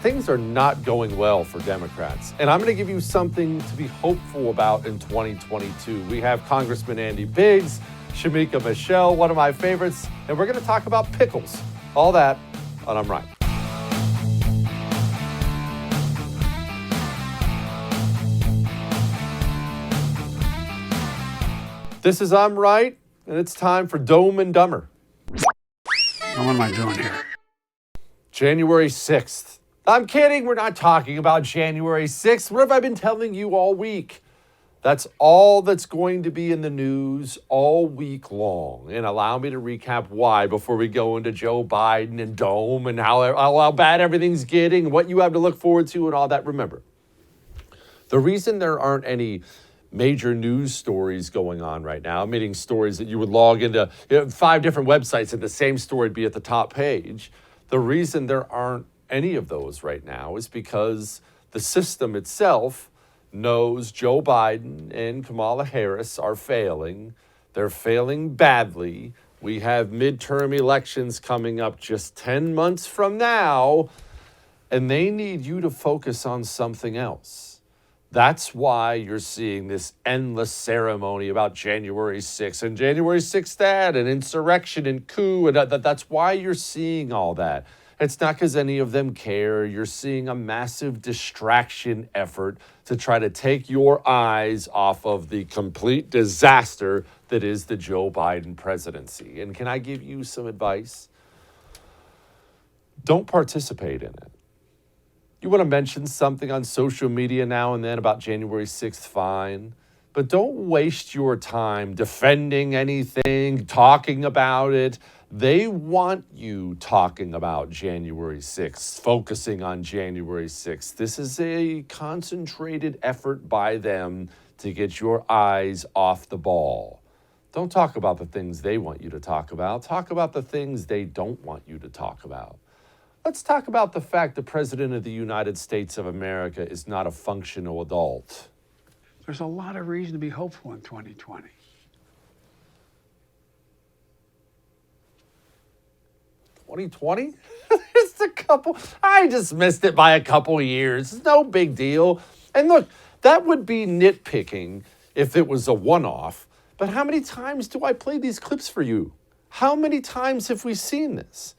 Things are not going well for Democrats, and I'm going to give you something to be hopeful about in 2022. We have Congressman Andy Biggs, Shemeka Michelle, one of my favorites, and we're going to talk about pickles. All that on I'm Right. This is I'm Right, and it's time for Dome and Dumber. What am I doing here? January 6th. I'm kidding, we're not talking about January 6th. What have I been telling you all week? That's all that's going to be in the news all week long. And allow me to recap why before we go into Joe Biden and Dome and how bad everything's getting, what you have to look forward to and all that. Remember, the reason there aren't any major news stories going on right now, meaning stories that you would log into 5 different websites and the same story would be at the top page. The reason there aren't any of those right now is because the system itself knows Joe Biden and Kamala Harris are failing. They're failing badly. We have midterm elections coming up just 10 months from now, and they need you to focus on something else. That's why you're seeing this endless ceremony about January 6th and January 6th that and insurrection and coup. And that's why you're seeing all that. It's not because any of them care. You're seeing a massive distraction effort to try to take your eyes off of the complete disaster that is the Joe Biden presidency. And can I give you some advice? Don't participate in it. You want to mention something on social media now and then about January 6th, fine. But don't waste your time defending anything, talking about it. They want you talking about January 6th, focusing on January 6th. This is a concentrated effort by them to get your eyes off the ball. Don't talk about the things they want you to talk about. Talk about the things they don't want you to talk about. Let's talk about the fact the President of the United States of America is not a functional adult. There's a lot of reason to be hopeful in 2020. It's I just missed it by a couple years. It's no big deal. And look, that would be nitpicking if it was a one-off. But how many times do I play these clips for you? How many times have we seen this?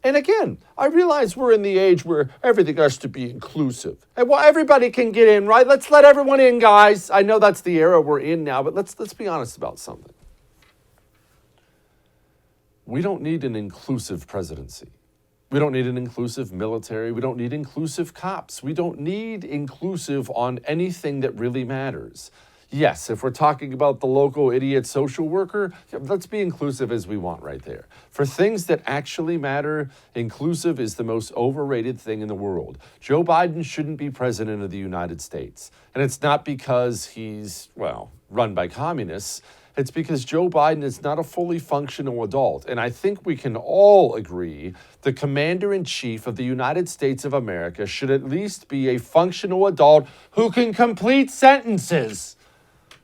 And again, I realize we're in the age where everything has to be inclusive. And well, everybody can get in, right? Let's let everyone in, guys. I know that's the era we're in now, but let's be honest about something. We don't need an inclusive presidency. We don't need an inclusive military. We don't need inclusive cops. We don't need inclusive on anything that really matters. Yes, if we're talking about the local idiot social worker, let's be inclusive as we want right there. For things that actually matter, inclusive is the most overrated thing in the world. Joe Biden shouldn't be president of the United States. And it's not because he's, run by communists. It's because Joe Biden is not a fully functional adult. And I think we can all agree the commander-in-chief of the United States of America should at least be a functional adult who can complete sentences.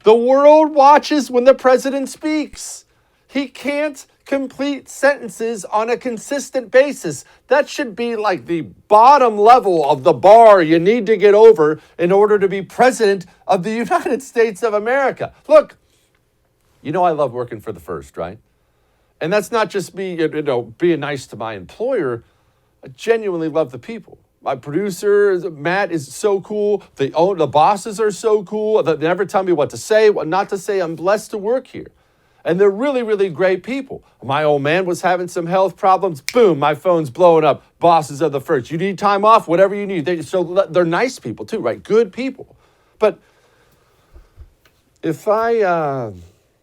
The world watches when the president speaks. He can't complete sentences on a consistent basis. That should be like the bottom level of the bar you need to get over in order to be president of the United States of America. Look, you know I love working for the First, right? And that's not just me, being nice to my employer. I genuinely love the people. My producer, Matt, is so cool. The bosses are so cool. They never tell me what to say, what not to say. I'm blessed to work here. And they're really, really great people. My old man was having some health problems. Boom, my phone's blowing up. Bosses are the first. You need time off? Whatever you need. They're nice people too, right? Good people. But if I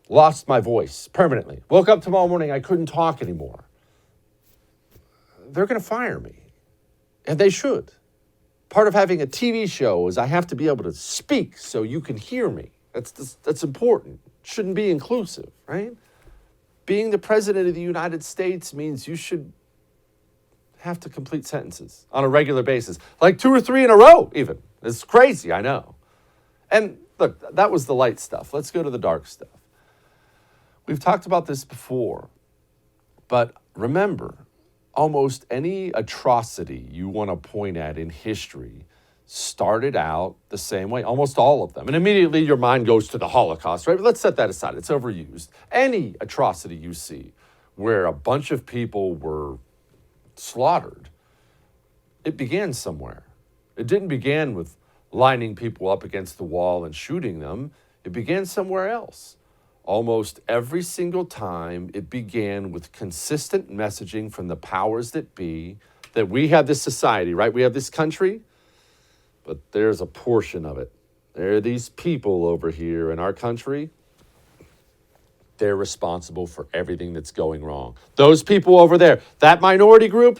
lost my voice permanently, woke up tomorrow morning, I couldn't talk anymore, they're going to fire me. And they should. Part of having a TV show is I have to be able to speak so you can hear me. That's important. Shouldn't be inclusive, right? Being the president of the United States means you should have to complete sentences on a regular basis, like 2 or 3 in a row even. It's crazy, I know. And look, that was the light stuff. Let's go to the dark stuff. We've talked about this before, but remember, almost any atrocity you want to point at in history started out the same way, almost all of them. And immediately your mind goes to the Holocaust, right? But let's set that aside. It's overused. Any atrocity you see where a bunch of people were slaughtered, it began somewhere. It didn't begin with lining people up against the wall and shooting them. It began somewhere else. Almost every single time, it began with consistent messaging from the powers that be that we have this society, right? We have this country, but there's a portion of it. There are these people over here in our country. They're responsible for everything that's going wrong. Those people over there, that minority group,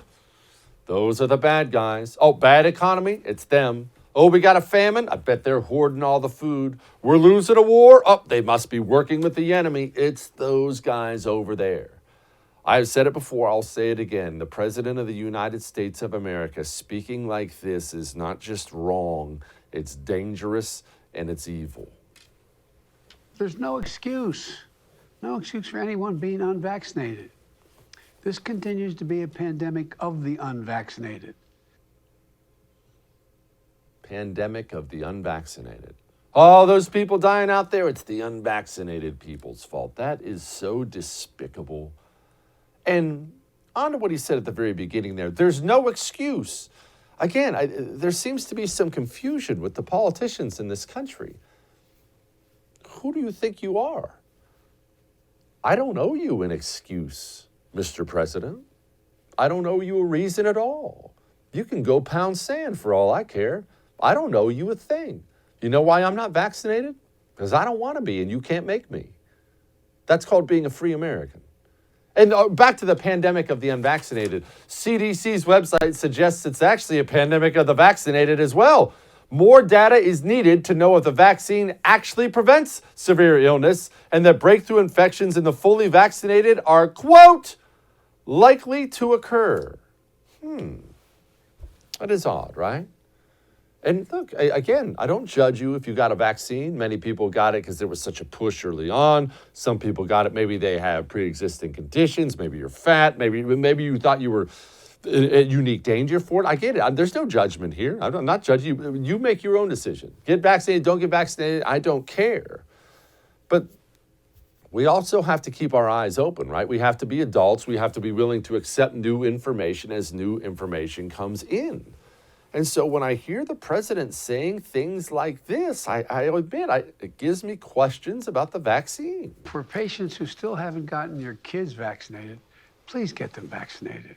those are the bad guys. Oh, bad economy, it's them. Oh, we got a famine? I bet they're hoarding all the food. We're losing a war? Oh, they must be working with the enemy. It's those guys over there. I've said it before, I'll say it again. The President of the United States of America speaking like this is not just wrong, it's dangerous and it's evil. There's no excuse. No excuse for anyone being unvaccinated. This continues to be a pandemic of the unvaccinated. Pandemic of the unvaccinated. All those people dying out there, it's the unvaccinated people's fault. That is so despicable. And on to what he said at the very beginning there, there's no excuse. Again, there seems to be some confusion with the politicians in this country. Who do you think you are? I don't owe you an excuse, Mr. President. I don't owe you a reason at all. You can go pound sand for all I care. I don't owe you a thing. You know why I'm not vaccinated? Because I don't want to be, and you can't make me. That's called being a free American. And back to the pandemic of the unvaccinated. CDC's website suggests it's actually a pandemic of the vaccinated as well. More data is needed to know if the vaccine actually prevents severe illness and that breakthrough infections in the fully vaccinated are, quote, likely to occur. That is odd, right? And look, again, I don't judge you if you got a vaccine. Many people got it because there was such a push early on. Some people got it, maybe they have pre-existing conditions. Maybe you're fat. Maybe you thought you were a unique danger for it. I get it. There's no judgment here. I'm not judging you. You make your own decision. Get vaccinated, don't get vaccinated. I don't care. But we also have to keep our eyes open, right? We have to be adults. We have to be willing to accept new information as new information comes in. And so when I hear the president saying things like this, I admit, it gives me questions about the vaccine. For patients who still haven't gotten your kids vaccinated, please get them vaccinated.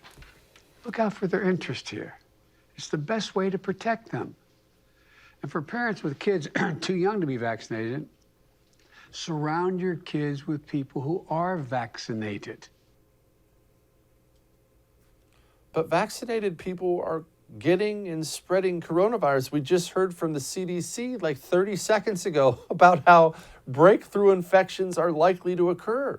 Look out for their interest here. It's the best way to protect them. And for parents with kids too young to be vaccinated, surround your kids with people who are vaccinated. But vaccinated people are getting and spreading coronavirus. We just heard from the CDC like 30 seconds ago about how breakthrough infections are likely to occur.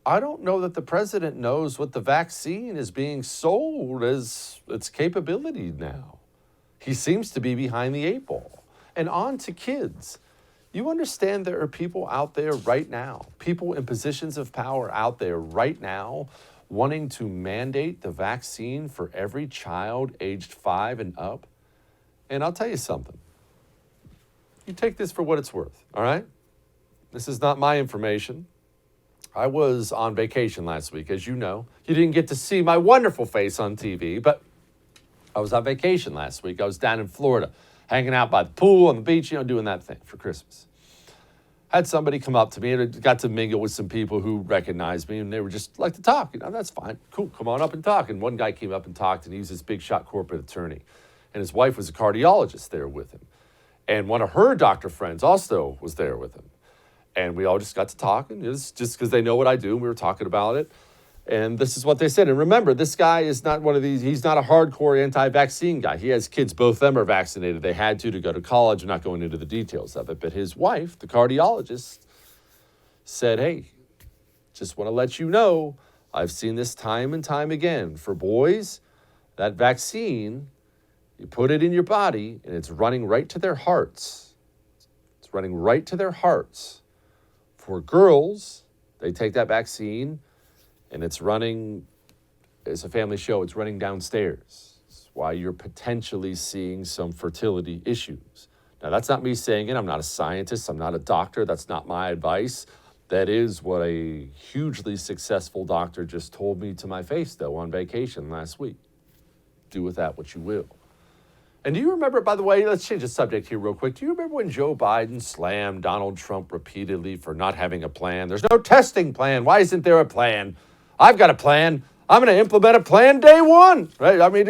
I don't know that the president knows what the vaccine is being sold as its capability now. He seems to be behind the eight ball. And on to kids. You understand there are people out there right now, people in positions of power out there right now wanting to mandate the vaccine for every child aged 5 and up. And I'll tell you something. You take this for what it's worth, all right? This is not my information. I was on vacation last week, as you know. You didn't get to see my wonderful face on TV, but I was on vacation last week. I was down in Florida, hanging out by the pool on the beach, doing that thing for Christmas. Had somebody come up to me and I got to mingle with some people who recognized me and they were just like to talk. That's fine. Cool. Come on up and talk. And one guy came up and talked and he was this big shot corporate attorney. And his wife was a cardiologist there with him. And one of her doctor friends also was there with him. And we all just got to talk. And it was just because they know what I do. And we were talking about it. And this is what they said. And remember, this guy is not one of these, he's not a hardcore anti-vaccine guy. He has kids, both of them are vaccinated. They had to go to college. I'm not going into the details of it. But his wife, the cardiologist, said, hey, just want to let you know, I've seen this time and time again. For boys, that vaccine, you put it in your body and it's running right to their hearts. It's running right to their hearts. For girls, they take that vaccine and it's running It's a family show. It's running downstairs. It's why you're potentially seeing some fertility issues. Now, that's not me saying it. I'm not a scientist. I'm not a doctor. That's not my advice. That is what a hugely successful doctor just told me to my face, though, on vacation last week. Do with that what you will. And do you remember, by the way, let's change the subject here real quick. Do you remember when Joe Biden slammed Donald Trump repeatedly for not having a plan? There's no testing plan. Why isn't there a plan? I've got a plan. I'm going to implement a plan day one, right? I mean,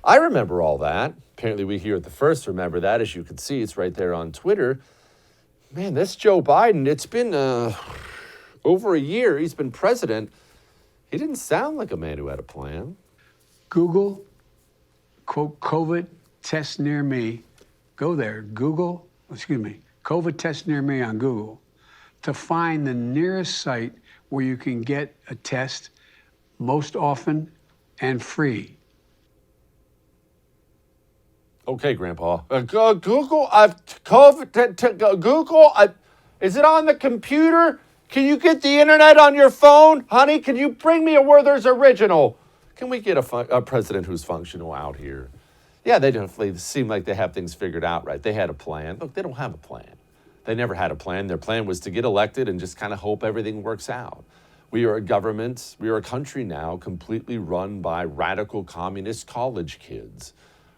I remember all that. Apparently we here at The First remember that. As you can see, it's right there on Twitter. Man, this Joe Biden, it's been over a year he's been president. He didn't sound like a man who had a plan. Google, quote, COVID test near me. Go there, COVID test near me on Google to find the nearest site where you can get a test most often and free. Okay, Grandpa. Google, is it on the computer? Can you get the internet on your phone? Honey, can you bring me a Werther's Original? Can we get a president who's functional out here? Yeah, they definitely seem like they have things figured out, right? They had a plan. Look, they don't have a plan. They never had a plan. Their plan was to get elected and just kind of hope everything works out. We are a government, we are a country now completely run by radical communist college kids.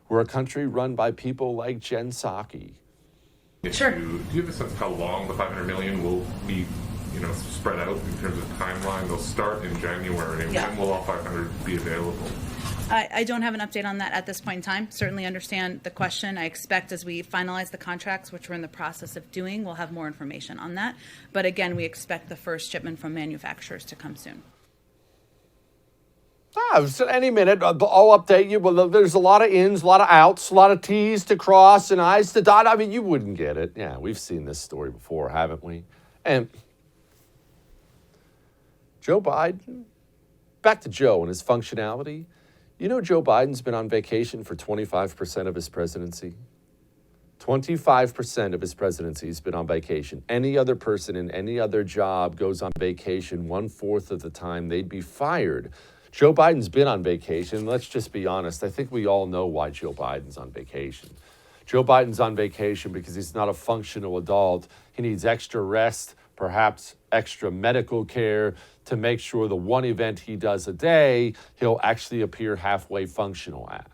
We're a country run by people like Jen Psaki. Sure. Do you have a sense of how long the $500 million will be, spread out in terms of timeline? They'll start in January. Yeah. When will all 500 be available? I don't have an update on that at this point in time. Certainly understand the question. I expect as we finalize the contracts, which we're in the process of doing, we'll have more information on that. But again, we expect the first shipment from manufacturers to come soon. Any minute, I'll update you. Well, there's a lot of ins, a lot of outs, a lot of T's to cross and I's to dot. I mean, you wouldn't get it. Yeah, we've seen this story before, haven't we? And Joe Biden, back to Joe and his functionality. You know, Joe Biden's been on vacation for 25% of his presidency. 25% of his presidency has been on vacation. Any other person in any other job goes on vacation 1/4 of the time, they'd be fired. Joe Biden's been on vacation. Let's just be honest. I think we all know why Joe Biden's on vacation. Joe Biden's on vacation because he's not a functional adult. He needs extra rest, perhaps extra medical care to make sure the one event he does a day, he'll actually appear halfway functional at.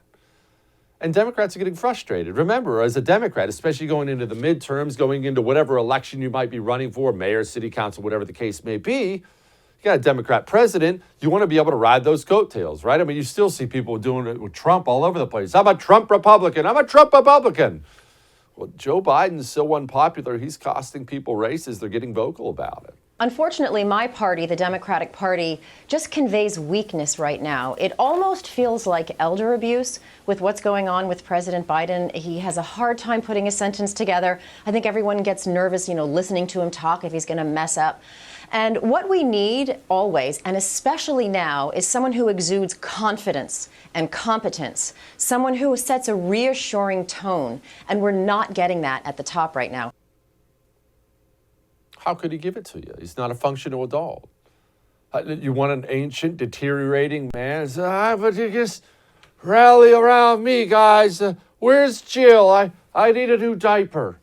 And Democrats are getting frustrated. Remember, as a Democrat, especially going into the midterms, going into whatever election you might be running for, mayor, city council, whatever the case may be, you got a Democrat president, you want to be able to ride those coattails, right? I mean, you still see people doing it with Trump all over the place. I'm a Trump Republican. I'm a Trump Republican. Well, Joe Biden's so unpopular, he's costing people races. They're getting vocal about it. Unfortunately, my party, the Democratic Party, just conveys weakness right now. It almost feels like elder abuse with what's going on with President Biden. He has a hard time putting a sentence together. I think everyone gets nervous, listening to him talk if he's going to mess up. And what we need always, and especially now, is someone who exudes confidence and competence, someone who sets a reassuring tone. And we're not getting that at the top right now. How could he give it to you? He's not a functional adult. You want an ancient, deteriorating man? But you just rally around me, guys. Where's Jill? I need a new diaper.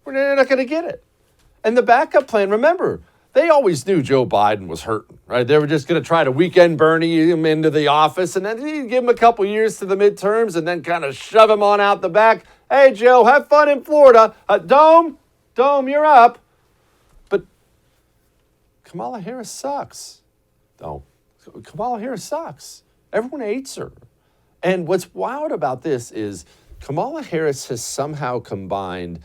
We're not going to get it. And the backup plan, remember, they always knew Joe Biden was hurting, right? They were just going to try to weekend Bernie him into the office and then give him a couple years to the midterms and then kind of shove him on out the back. Hey, Joe, have fun in Florida. Dome, you're up. But Kamala Harris sucks. No, Kamala Harris sucks. Everyone hates her. And what's wild about this is Kamala Harris has somehow combined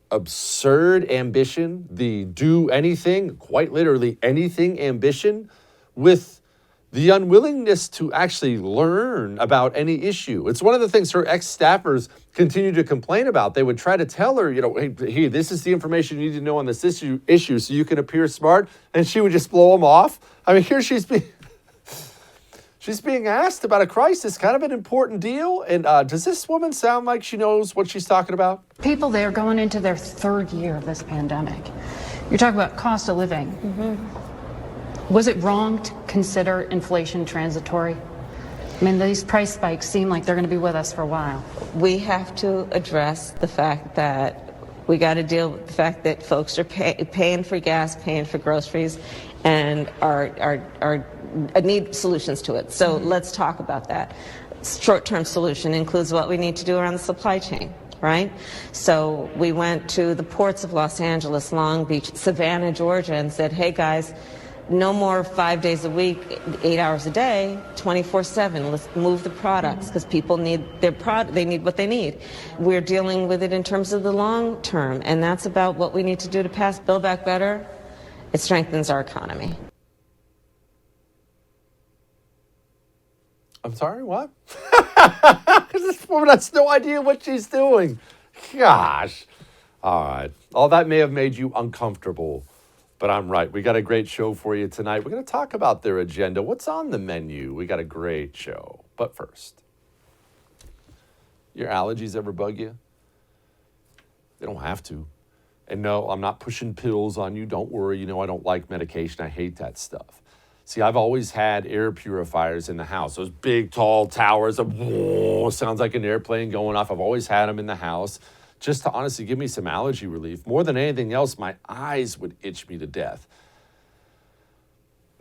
absurd ambition, the do anything, quite literally anything ambition, with the unwillingness to actually learn about any issue. It's one of the things her ex-staffers continue to complain about. They would try to tell her, hey, this is the information you need to know on this issue so you can appear smart, and she would just blow them off. I mean, here she's being asked about a crisis, kind of an important deal. And does this woman sound like she knows what she's talking about? People, they are going into their third year of this pandemic. You're talking about cost of living. Was it wrong to consider inflation transitory? I mean, these price spikes seem like they're going to be with us for a while. We have to address the fact that we got to deal with the fact that folks are paying for gas, paying for groceries, and need solutions to it. So let's talk about that. Short-term solution includes what we need to do around the supply chain, right? So we went to the ports of Los Angeles, Long Beach, Savannah, Georgia, and said, hey guys, no more 5 days a week, 8 hours a day, 24/7. Let's move the products because people need their product. They need what they need. We're dealing with it in terms of the long term, and that's about what we need to do to pass Build Back Better. It strengthens our economy. I'm sorry, what? This woman has no idea what she's doing. Gosh. All right. All that may have made you uncomfortable, but I'm right. We got a great show for you tonight. We're going to talk about their agenda. What's on the menu? We got a great show. But first, your allergies ever bug you? They don't have to. And no, I'm not pushing pills on you. Don't worry. You know I don't like medication. I hate that stuff. See, I've always had air purifiers in the house. Those big, tall towers of sounds like an airplane going off. I've always had them in the house just to honestly give me some allergy relief. More than anything else, my eyes would itch me to death.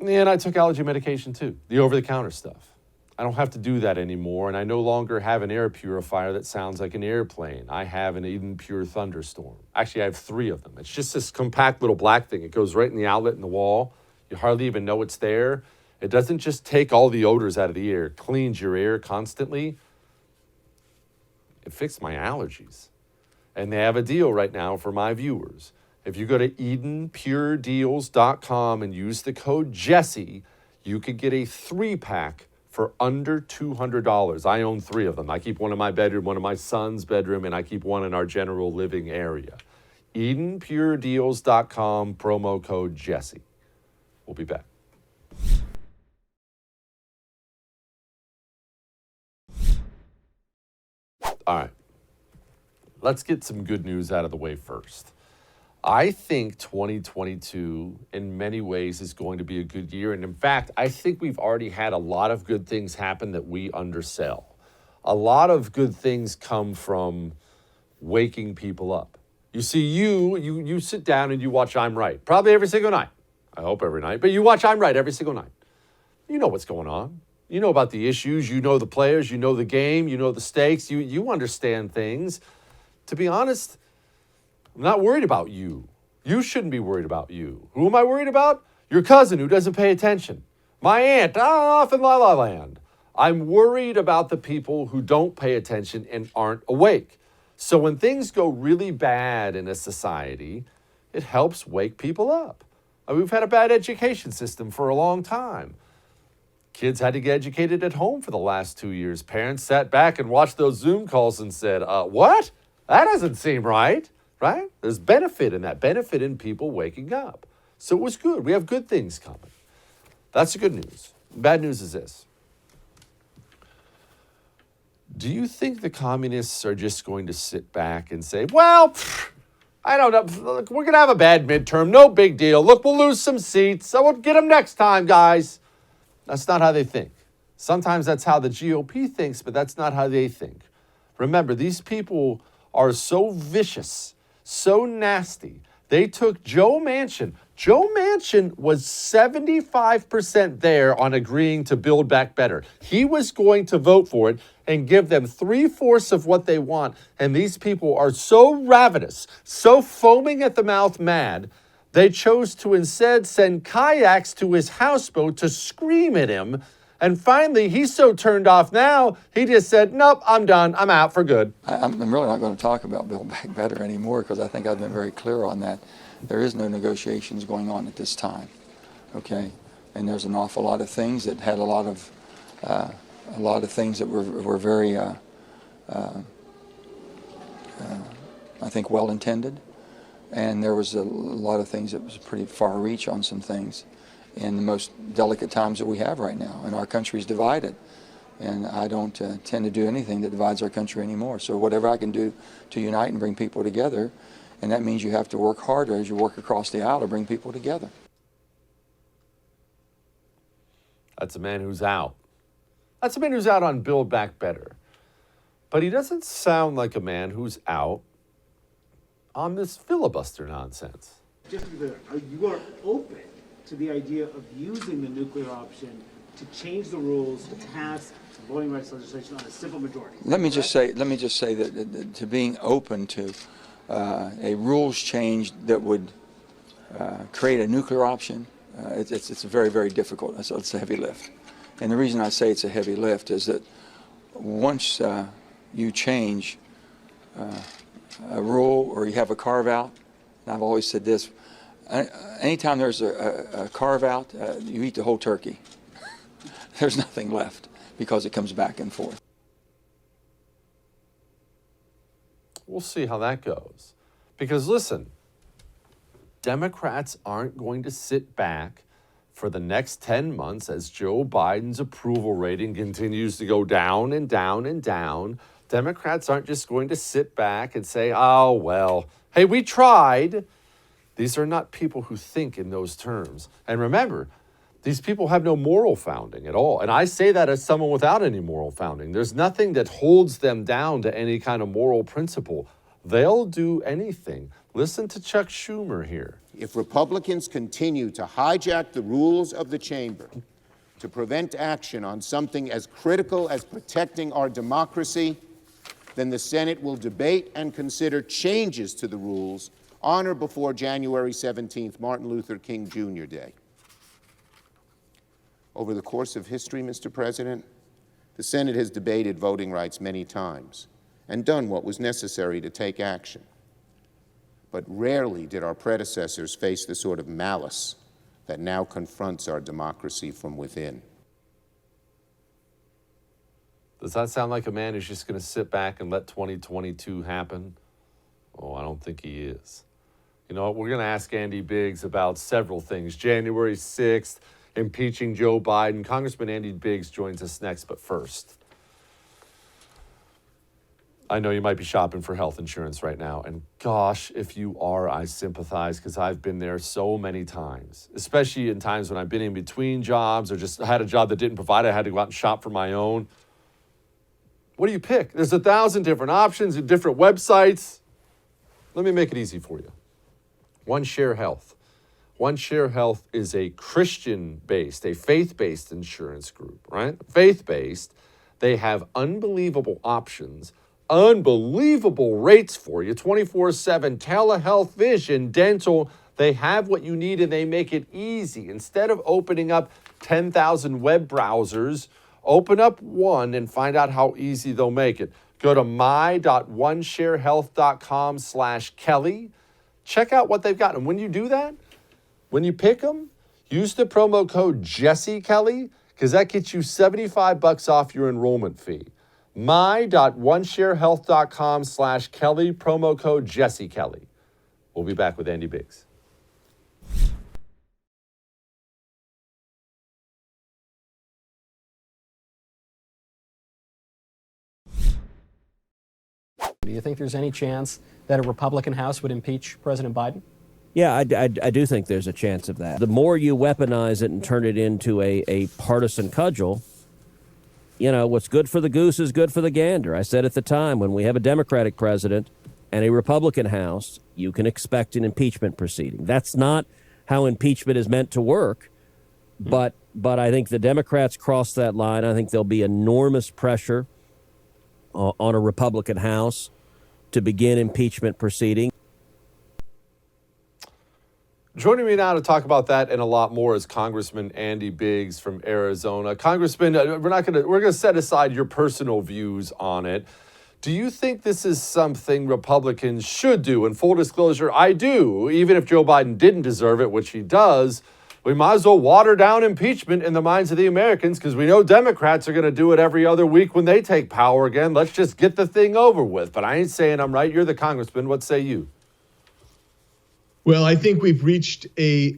And I took allergy medication too, the over-the-counter stuff. I don't have to do that anymore, and I no longer have an air purifier that sounds like an airplane. I have an Eden Pure Thunderstorm. Actually, I have 3 of them. It's just this compact little black thing. It goes right in the outlet in the wall. You hardly even know it's there. It doesn't just take all the odors out of the air. It cleans your air constantly. It fixed my allergies. And they have a deal right now for my viewers. If you go to EdenPureDeals.com and use the code Jesse, you could get a 3-pack for under $200. I own 3 of them. I keep one in my bedroom, one in my son's bedroom, and I keep one in our general living area. EdenPureDeals.com, promo code Jesse. We'll be back. All right. Let's get some good news out of the way first. I think 2022 in many ways is going to be a good year. And in fact, I think we've already had a lot of good things happen that we undersell. A lot of good things come from waking people up. You see, you sit down and you watch I'm Right, probably every single night. I hope every night, but you watch I'm Right every single night. You know what's going on. You know about the issues, you know the players, you know the game, you know the stakes, you understand things. To be honest, I'm not worried about you. You shouldn't be worried about you. Who am I worried about? Your cousin who doesn't pay attention. My aunt off in La La Land. I'm worried about the people who don't pay attention and aren't awake. So when things go really bad in a society, it helps wake people up. We've had a bad education system for a long time. Kids had to get educated at home for the last 2 years. Parents sat back and watched those Zoom calls and said, what? That doesn't seem right, right? There's benefit in that, benefit in people waking up. So it was good. We have good things coming. That's the good news. Bad news is this. Do you think the communists are just going to sit back and say, well, I don't know. Look, we're going to have a bad midterm. No big deal. Look, we'll lose some seats. So we'll get them next time, guys. That's not how they think. Sometimes that's how the GOP thinks, but that's not how they think. Remember, these people are so vicious, so nasty. They took Joe Manchin. Joe Manchin was 75% there on agreeing to Build Back Better. He was going to vote for it and give them 3/4 of what they want. And these people are so ravenous, so foaming at the mouth mad, they chose to instead send kayaks to his houseboat to scream at him. And finally, he's so turned off now, he just said, nope, I'm done. I'm out for good. I'm really not going to talk about Build Back Better anymore because I think I've been very clear on that. There is no negotiations going on at this time, okay? And there's an awful lot of things that had a lot of things that were very, I think, well-intended. And there was a lot of things that was pretty far reach on some things in the most delicate times that we have right now. And our country's divided. And I don't tend to do anything that divides our country anymore. So whatever I can do to unite and bring people together, and that means you have to work harder as you work across the aisle to bring people together. That's a man who's out. That's a man who's out on Build Back Better. But he doesn't sound like a man who's out on this filibuster nonsense. Just to be clear, you are open to the idea of using the nuclear option to change the rules to pass voting rights legislation on a simple majority. Let me just say that to being open to a rules change that would create a nuclear option, it's very, very difficult. It's a heavy lift. And the reason I say it's a heavy lift is that once you change a rule or you have a carve out, and I've always said this, anytime there's a carve out, you eat the whole turkey. There's nothing left because it comes back and forth. We'll see how that goes. Because listen, Democrats aren't going to sit back for the next 10 months as Joe Biden's approval rating continues to go down and down and down. Democrats aren't just going to sit back and say, oh, well, hey, we tried. These are not people who think in those terms. And remember, these people have no moral founding at all. And I say that as someone without any moral founding. There's nothing that holds them down to any kind of moral principle. They'll do anything. Listen to Chuck Schumer here. If Republicans continue to hijack the rules of the chamber to prevent action on something as critical as protecting our democracy, then the Senate will debate and consider changes to the rules on or before January 17th, Martin Luther King Jr. Day. Over the course of history, Mr. President, the Senate has debated voting rights many times and done what was necessary to take action. But rarely did our predecessors face the sort of malice that now confronts our democracy from within. Does that sound like a man who's just going to sit back and let 2022 happen? Oh, I don't think he is. You know what? We're going to ask Andy Biggs about several things. January 6th, impeaching Joe Biden. Congressman Andy Biggs joins us next, but first, I know you might be shopping for health insurance right now, and gosh, if you are, I sympathize because I've been there so many times, especially in times when I've been in between jobs or just had a job that didn't provide. I had to go out and shop for my own. What do you pick? There's 1,000 different options and different websites. Let me make it easy for you. One Share Health. One Share Health is a Christian-based, a faith-based insurance group, right? Faith-based. They have unbelievable options, unbelievable rates for you, 24/7 telehealth, vision, dental. They have what you need and they make it easy. Instead of opening up 10,000 web browsers, open up one and find out how easy they'll make it. Go to my.onesharehealth.com/Kelly. Check out what they've got. And when you do that, when you pick them, use the promo code Jesse Kelly because that gets you $75 off your enrollment fee. my.onesharehealth.com/Kelly, promo code Jesse Kelly. We'll be back with Andy Biggs. Do you think there's any chance that a Republican House would impeach President Biden? Yeah, I do think there's a chance of that. The more you weaponize it and turn it into a partisan cudgel, you know, what's good for the goose is good for the gander. I said at the time, when we have a Democratic president and a Republican House, you can expect an impeachment proceeding. That's not how impeachment is meant to work, but I think the Democrats cross that line. I think there'll be enormous pressure on a Republican House to begin impeachment proceeding. Joining me now to talk about that and a lot more is Congressman Andy Biggs from Arizona. Congressman, we're going to set aside your personal views on it. Do you think this is something Republicans should do? And full disclosure, I do. Even if Joe Biden didn't deserve it, which he does, we might as well water down impeachment in the minds of the Americans because we know Democrats are going to do it every other week when they take power again. Let's just get the thing over with. But I ain't saying I'm right. You're the congressman. What say you? Well, I think we've reached the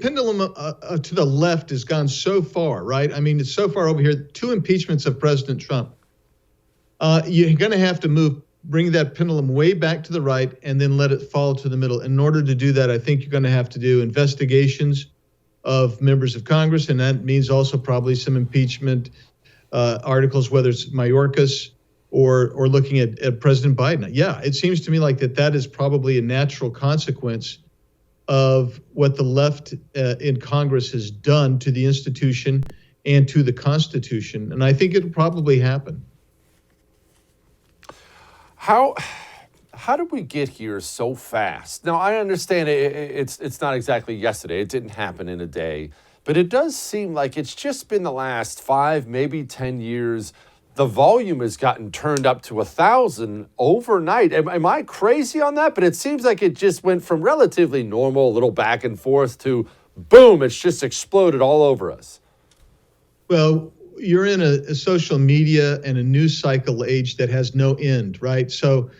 pendulum to the left has gone so far, right? I mean, it's so far over here. 2 impeachments of President Trump. You're going to have to bring that pendulum way back to the right and then let it fall to the middle. In order to do that, I think you're going to have to do investigations of members of Congress, and that means also probably some impeachment articles, whether it's Mayorkas or looking at President Biden. Yeah, it seems to me like that is probably a natural consequence of what the left in Congress has done to the institution and to the Constitution, and I think it'll probably happen. How did we get here so fast? Now, I understand it's not exactly yesterday. It didn't happen in a day. But it does seem like it's just been the last 5, maybe 10 years. The volume has gotten turned up to 1,000 overnight. Am I crazy on that? But it seems like it just went from relatively normal, a little back and forth, to boom, it's just exploded all over us. Well, you're in a social media and a news cycle age that has no end, right? So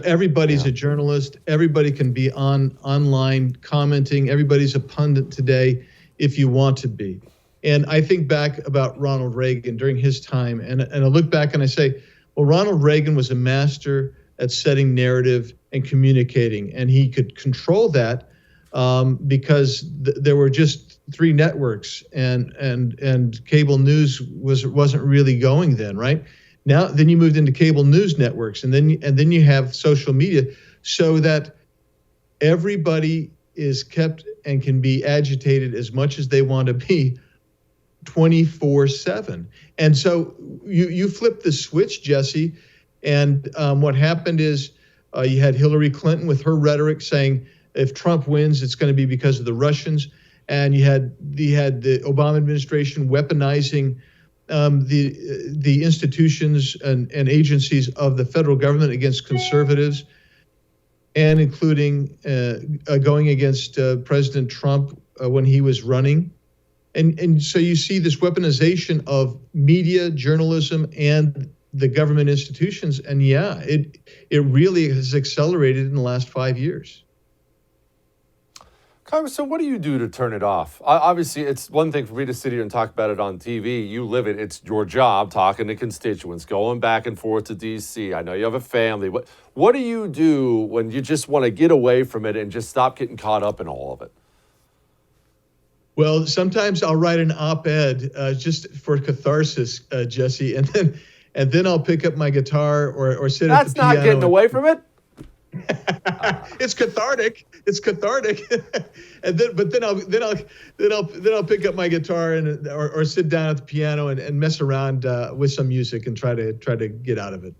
everybody's a journalist. Everybody can be online commenting. Everybody's a pundit today if you want to be. And I think back about Ronald Reagan during his time, and I look back and I say, well, Ronald Reagan was a master at setting narrative and communicating, and he could control that because there were just 3 networks, and cable news wasn't really going then, right? Now, then you moved into cable news networks, and then you have social media, so that everybody is kept and can be agitated as much as they want to be 24/7. And so you flip the switch, Jesse, and what happened is you had Hillary Clinton with her rhetoric saying if Trump wins, it's going to be because of the Russians, and you had the Obama administration weaponizing the institutions and agencies of the federal government against conservatives, and including going against President Trump when he was running. And so you see this weaponization of media, journalism, and the government institutions. And yeah, it really has accelerated in the last 5 years. Congressman, what do you do to turn it off? Obviously, it's one thing for me to sit here and talk about it on TV. You live it. It's your job talking to constituents, going back and forth to D.C. I know you have a family. What do you do when you just want to get away from it and just stop getting caught up in all of it? Well, sometimes I'll write an op-ed just for catharsis, Jesse, and then I'll pick up my guitar or sit at the piano. That's not getting away from it. It's cathartic. It's cathartic. And then I'll pick up my guitar or sit down at the piano and mess around with some music and try to get out of it.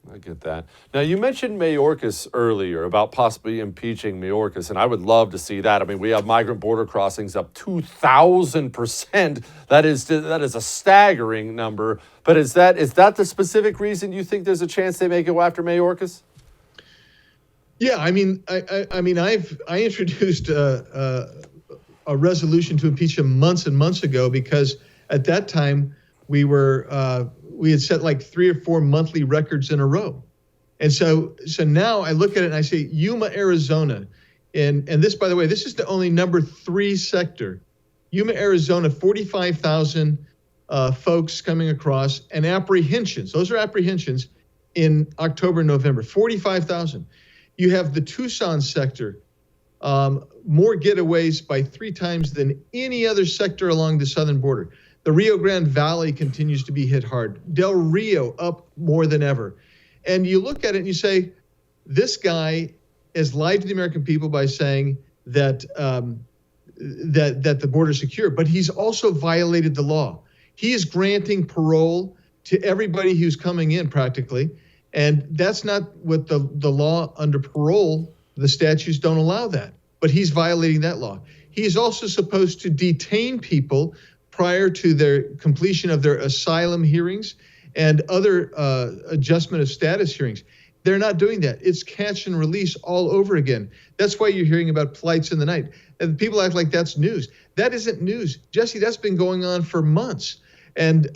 I get that. Now, you mentioned Mayorkas earlier about possibly impeaching Mayorkas, and I would love to see that. I mean, we have migrant border crossings up 2,000%. That is a staggering number. But is that the specific reason you think there's a chance they may go after Mayorkas? Yeah, I mean, I introduced a resolution to impeach him months and months ago because at that time we had set like 3 or 4 monthly records in a row. And so now I look at it and I say, Yuma, Arizona, and this, by the way, this is the only number 3 sector. Yuma, Arizona, 45,000 folks coming across, and apprehensions. Those are apprehensions in October, November, 45,000. You have the Tucson sector, more getaways by 3 times than any other sector along the southern border. The Rio Grande Valley continues to be hit hard. Del Rio up more than ever. And you look at it and you say, this guy has lied to the American people by saying that that the border is secure, but he's also violated the law. He is granting parole to everybody who's coming in practically. And that's not what the law under parole, the statutes don't allow that. But he's violating that law. He is also supposed to detain people prior to their completion of their asylum hearings and other adjustment of status hearings. They're not doing that. It's catch and release all over again. That's why you're hearing about flights in the night. And people act like that's news. That isn't news. Jesse, that's been going on for months. And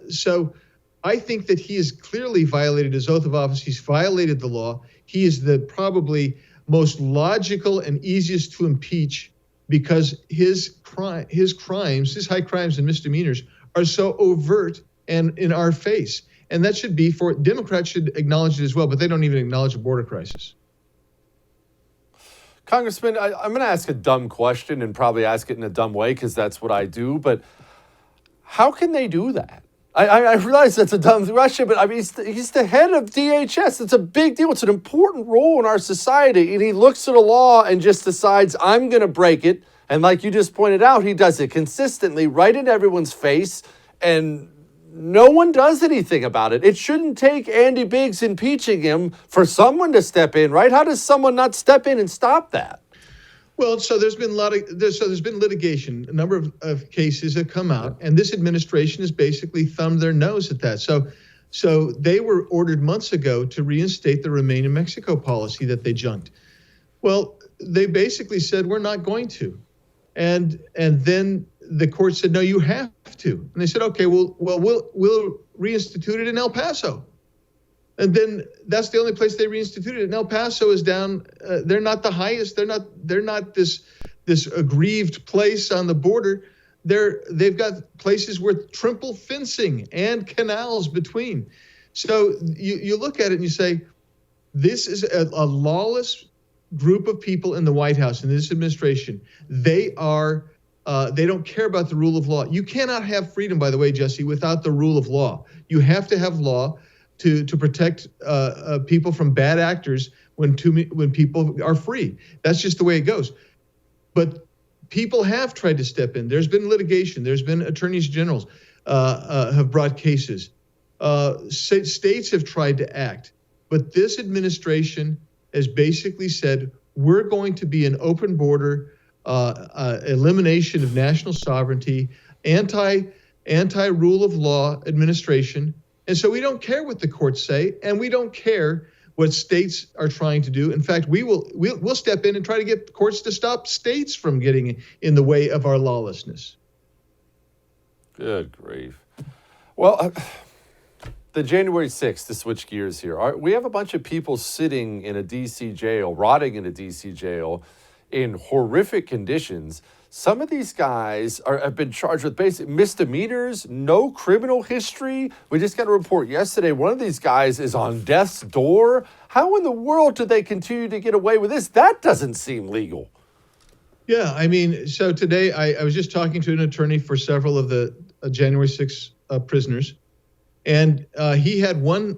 so I think that he has clearly violated his oath of office. He's violated the law. He is the probably most logical and easiest to impeach because his crimes, his high crimes and misdemeanors are so overt and in our face. And that should be for Democrats should acknowledge it as well, but they don't even acknowledge a border crisis. Congressman, I'm going to ask a dumb question and probably ask it in a dumb way because that's what I do. But how can they do that? I realize that's a dumb question, but I mean, he's the head of DHS. It's a big deal. It's an important role in our society. And he looks at a law and just decides, I'm going to break it. And like you just pointed out, he does it consistently right in everyone's face. And no one does anything about it. It shouldn't take Andy Biggs impeaching him for someone to step in, right? How does someone not step in and stop that? Well, so there's been there's been litigation. A number of cases have come out, and this administration has basically thumbed their nose at that. So they were ordered months ago to reinstate the Remain in Mexico policy that they junked. Well, they basically said we're not going to, and then the court said no, you have to, and they said okay, we'll reinstitute it in El Paso. And then that's the only place they reinstituted it. And El Paso is down. They're not the highest. They're not this aggrieved place on the border. They've got places with triple fencing and canals between. So you look at it and you say, this is a lawless group of people in the White House in this administration. They don't care about the rule of law. You cannot have freedom, by the way, Jesse, without the rule of law. You have to have law to protect people from bad actors when people are free. That's just the way it goes. But people have tried to step in. There's been litigation. There's been attorneys generals have brought cases. States have tried to act. But this administration has basically said, we're going to be an open border, elimination of national sovereignty, anti-rule of law administration. And so we don't care what the courts say, and we don't care what states are trying to do. In fact, we'll step in and try to get courts to stop states from getting in the way of our lawlessness. Good grief. Well, the January 6th, to switch gears here, we have a bunch of people sitting in a D.C. jail, rotting in a D.C. jail in horrific conditions. Some of these guys have been charged with basic misdemeanors, no criminal history. We just got a report yesterday. One of these guys is on death's door. How in the world do they continue to get away with this? That doesn't seem legal. Yeah, I mean, so today I was just talking to an attorney for several of the January 6 prisoners, and he had one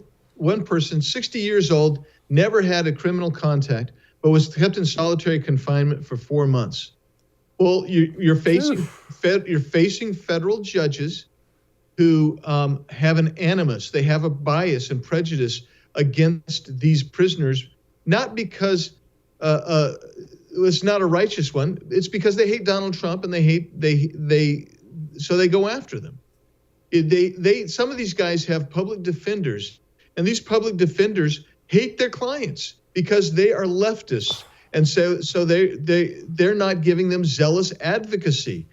person, 60 years old, never had a criminal contact, but was kept in solitary confinement for 4 months. Well, you're facing federal judges who have an animus. They have a bias and prejudice against these prisoners, not because it's not a righteous one. It's because they hate Donald Trump and so they go after them. Some of these guys have public defenders, and these public defenders hate their clients because they are leftists. And so they're not giving them zealous advocacy,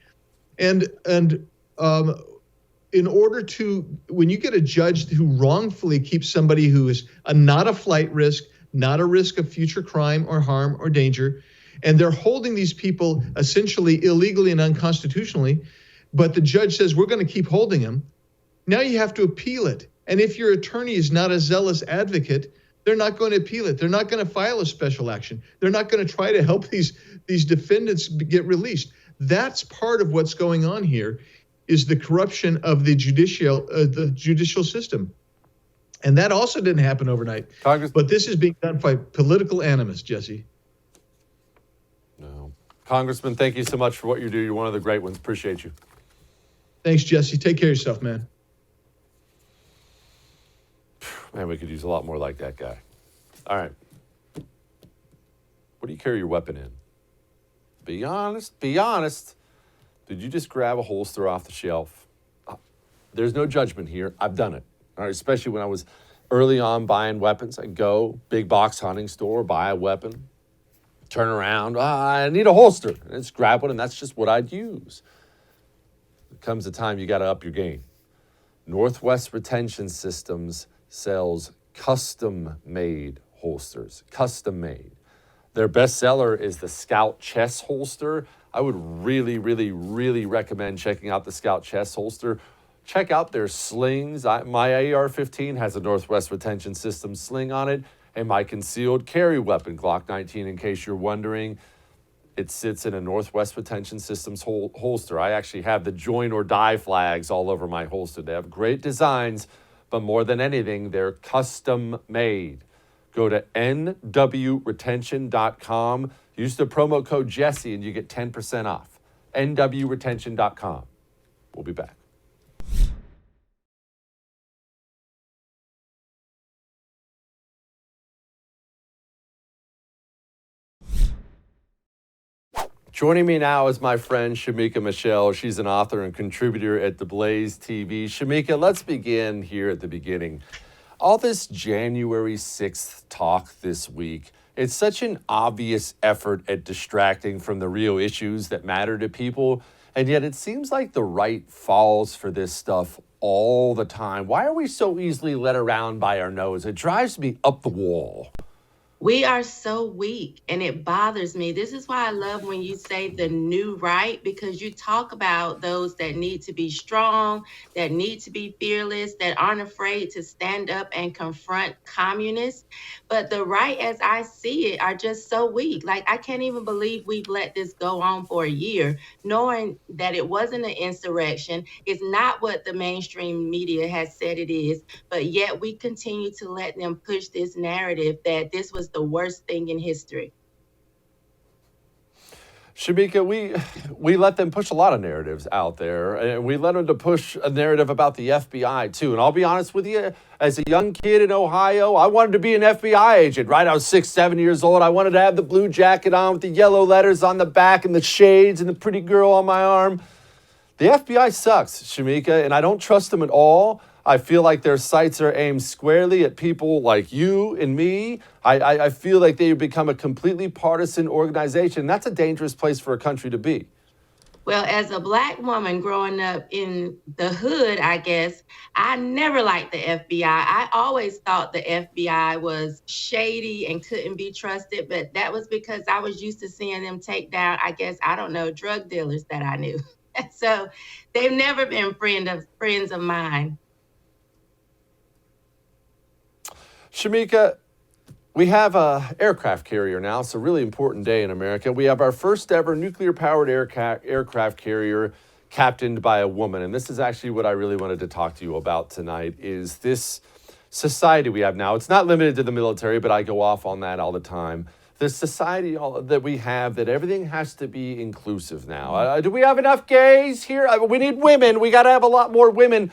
and in order to, when you get a judge who wrongfully keeps somebody who is not a flight risk, not a risk of future crime or harm or danger, and they're holding these people essentially illegally and unconstitutionally, but the judge says we're going to keep holding them. Now you have to appeal it, and if your attorney is not a zealous advocate, they're not going to appeal it. They're not going to file a special action. They're not going to try to help these defendants get released. That's part of what's going on here, is the corruption of the judicial system. And that also didn't happen overnight. But this is being done by political animus, Jesse. No. Congressman, thank you so much for what you do. You're one of the great ones. Appreciate you. Thanks, Jesse. Take care of yourself, man. Man, we could use a lot more like that guy. All right. What do you carry your weapon in? Be honest. Be honest. Did you just grab a holster off the shelf? There's no judgment here. I've done it. All right, especially when I was early on buying weapons. I'd go, big box hunting store, buy a weapon, turn around. I need a holster. And just grab one, and that's just what I'd use. There comes a time you got to up your game. Northwest Retention Systems sells custom-made holsters, custom-made. Their bestseller is the Scout Chest Holster. I would really, really, really recommend checking out the Scout Chest Holster. Check out their slings. My AR-15 has a Northwest Retention System sling on it, and my concealed carry weapon, Glock 19, in case you're wondering. It sits in a Northwest Retention Systems holster. I actually have the join or die flags all over my holster. They have great designs, but more than anything, they're custom made. Go to nwretention.com. Use the promo code Jesse and you get 10% off. nwretention.com. We'll be back. Joining me now is my friend Shemeka Michelle. She's an author and contributor at The Blaze TV. Shemeka, let's begin here at the beginning. All this January 6th talk this week, it's such an obvious effort at distracting from the real issues that matter to people, and yet it seems like the right falls for this stuff all the time. Why are we so easily led around by our nose? It drives me up the wall. We are so weak, and it bothers me. This is why I love when you say the new right, because you talk about those that need to be strong, that need to be fearless, that aren't afraid to stand up and confront communists. But the right, as I see it, are just so weak. Like, I can't even believe we've let this go on for a year, knowing that it wasn't an insurrection. It's not what the mainstream media has said it is, but yet we continue to let them push this narrative that this was the worst thing in history. Shemeka, we let them push a lot of narratives out there, and we let them to push a narrative about the FBI too. And I'll be honest with you, as a young kid in Ohio, I wanted to be an FBI agent, right? I was 6, 7 years old. I wanted to have the blue jacket on with the yellow letters on the back and the shades and the pretty girl on my arm. The FBI sucks, Shemeka, and I don't trust them at all. I feel like their sights are aimed squarely at people like you and me. I feel like they've become a completely partisan organization. That's a dangerous place for a country to be. Well, as a Black woman growing up in the hood, I guess, I never liked the FBI. I always thought the FBI was shady and couldn't be trusted, but that was because I was used to seeing them take down, I guess, I don't know, drug dealers that I knew. So they've never been friends of mine. Shemeka, we have an aircraft carrier now. It's a really important day in America. We have our first ever nuclear-powered aircraft carrier captained by a woman. And this is actually what I really wanted to talk to you about tonight, is this society we have now. It's not limited to the military, but I go off on that all the time. This society that we have, that everything has to be inclusive now. Do we have enough gays here? We need women. We got to have a lot more women.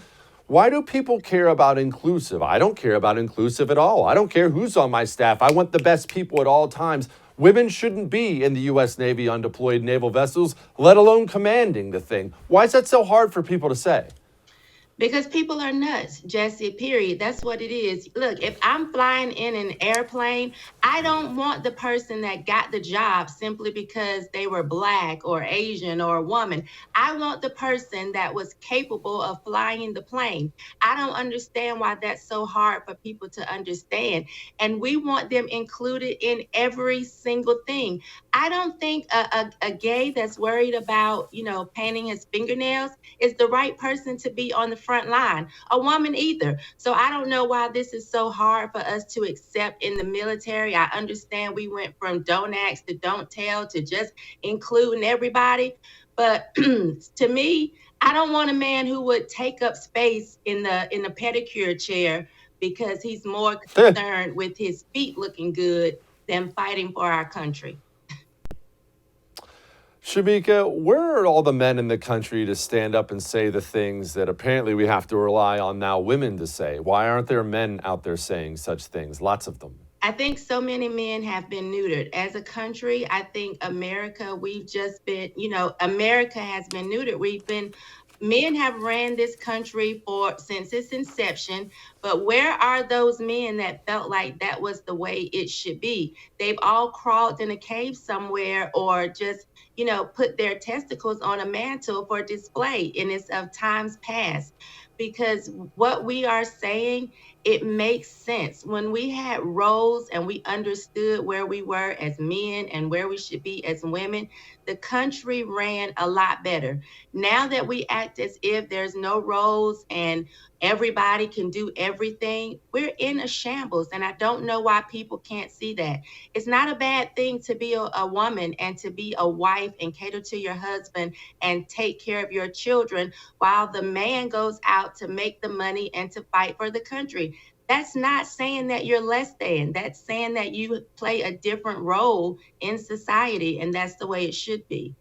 Why do people care about inclusive? I don't care about inclusive at all. I don't care who's on my staff. I want the best people at all times. Women shouldn't be in the U.S. Navy on deployed naval vessels, let alone commanding the thing. Why is that so hard for people to say? Because people are nuts, Jesse, period. That's what it is. Look, if I'm flying in an airplane, I don't want the person that got the job simply because they were Black or Asian or a woman. I want the person that was capable of flying the plane. I don't understand why that's so hard for people to understand. And we want them included in every single thing. I don't think a gay that's worried about, painting his fingernails is the right person to be on the front line. A woman either. So I don't know why this is so hard for us to accept in the military. I understand we went from don't ask to don't tell to just including everybody. But to me, I don't want a man who would take up space in the pedicure chair because he's more concerned with his feet looking good than fighting for our country. Shemeka, where are all the men in the country to stand up and say the things that apparently we have to rely on now women to say? Why aren't there men out there saying such things? Lots of them. I think so many men have been neutered. As a country, I think America, we've just been, America has been neutered. Men have ran this country since its inception, but where are those men that felt like that was the way it should be? They've all crawled in a cave somewhere or just, put their testicles on a mantle for display, and it's of times past. because what we are saying, it makes sense. When we had roles and we understood where we were as men and where we should be as women, the country ran a lot better. Now that we act as if there's no roles and everybody can do everything, we're in a shambles. And I don't know why people can't see that. It's not a bad thing to be a woman and to be a wife and cater to your husband and take care of your children while the man goes out to make the money and to fight for the country. That's not saying that you're less than. That's saying that you play a different role in society, and that's the way it should be.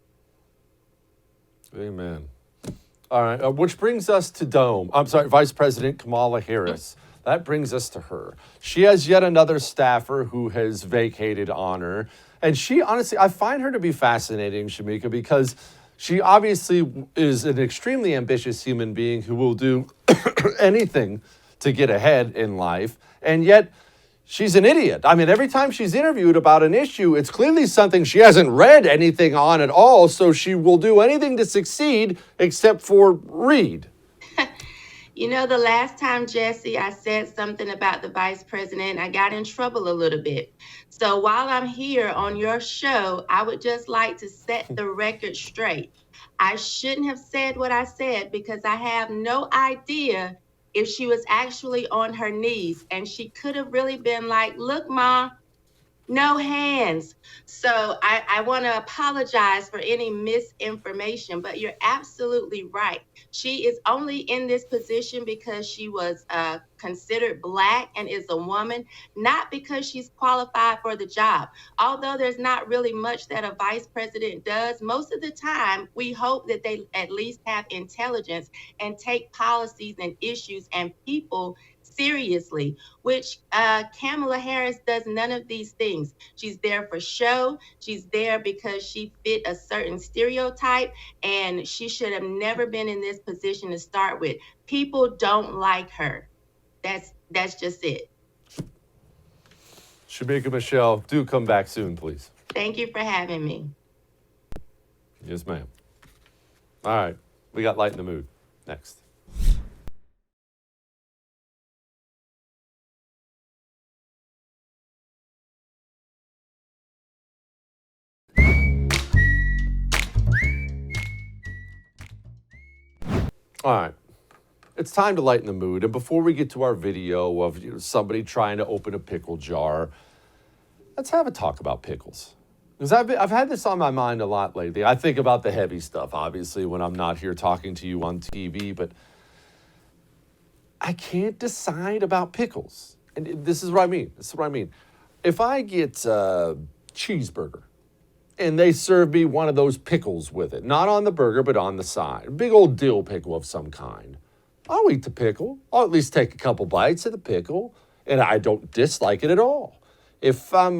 Amen. All right, which brings us to Vice President Kamala Harris. That brings us to her. She has yet another staffer who has vacated on her. And she, honestly, I find her to be fascinating, Shemeka, because she obviously is an extremely ambitious human being who will do anything to get ahead in life. And yet, she's an idiot. I mean, every time she's interviewed about an issue, it's clearly something she hasn't read anything on at all, so she will do anything to succeed except for read. You know, the last time, Jesse, I said something about the vice president, I got in trouble a little bit. So while I'm here on your show, I would just like to set the record straight. I shouldn't have said what I said because I have no idea if she was actually on her knees, and she could have really been like, look, Ma, no hands. So I want to apologize for any misinformation, but you're absolutely right. She is only in this position because she was considered Black and is a woman, not because she's qualified for the job. Although there's not really much that a vice president does, most of the time we hope that they at least have intelligence and take policies and issues and people seriously, which Kamala Harris does none of these things. She's there for show. She's there because she fit a certain stereotype, and she should have never been in this position to start with. People don't like her. That's just it. Shemeka Michelle, do come back soon, please. Thank you for having me. Yes, ma'am. All right, we got Light in the Mood next. All right, it's time to lighten the mood. And before we get to our video of somebody trying to open a pickle jar, let's have a talk about pickles. Because I've had this on my mind a lot lately. I think about the heavy stuff, obviously, when I'm not here talking to you on TV, but I can't decide about pickles. And this is what I mean. If I get a cheeseburger, and they serve me one of those pickles with it. Not on the burger, but on the side. A big old dill pickle of some kind. I'll eat the pickle. I'll at least take a couple bites of the pickle, and I don't dislike it at all. If I'm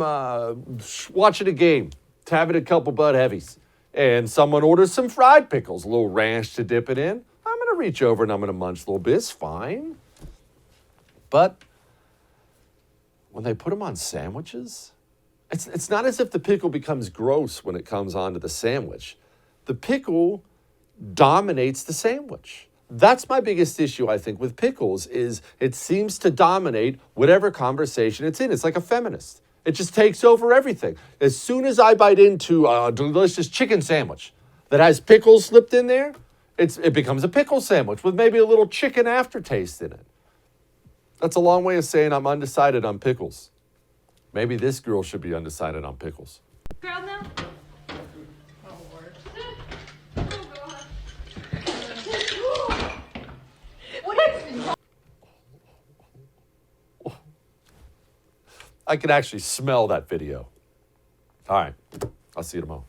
watching a game, having a couple Bud Heavies, and someone orders some fried pickles, a little ranch to dip it in, I'm going to reach over and I'm going to munch a little bit. It's fine. But when they put them on sandwiches, it's not as if the pickle becomes gross when it comes onto the sandwich. The pickle dominates the sandwich. That's my biggest issue, I think, with pickles, is it seems to dominate whatever conversation it's in. It's like a feminist. It just takes over everything. As soon as I bite into a delicious chicken sandwich that has pickles slipped in there, it becomes a pickle sandwich with maybe a little chicken aftertaste in it. That's a long way of saying I'm undecided on pickles. Maybe this girl should be undecided on pickles. Girl, no. I can actually smell that video. All right, I'll see you tomorrow.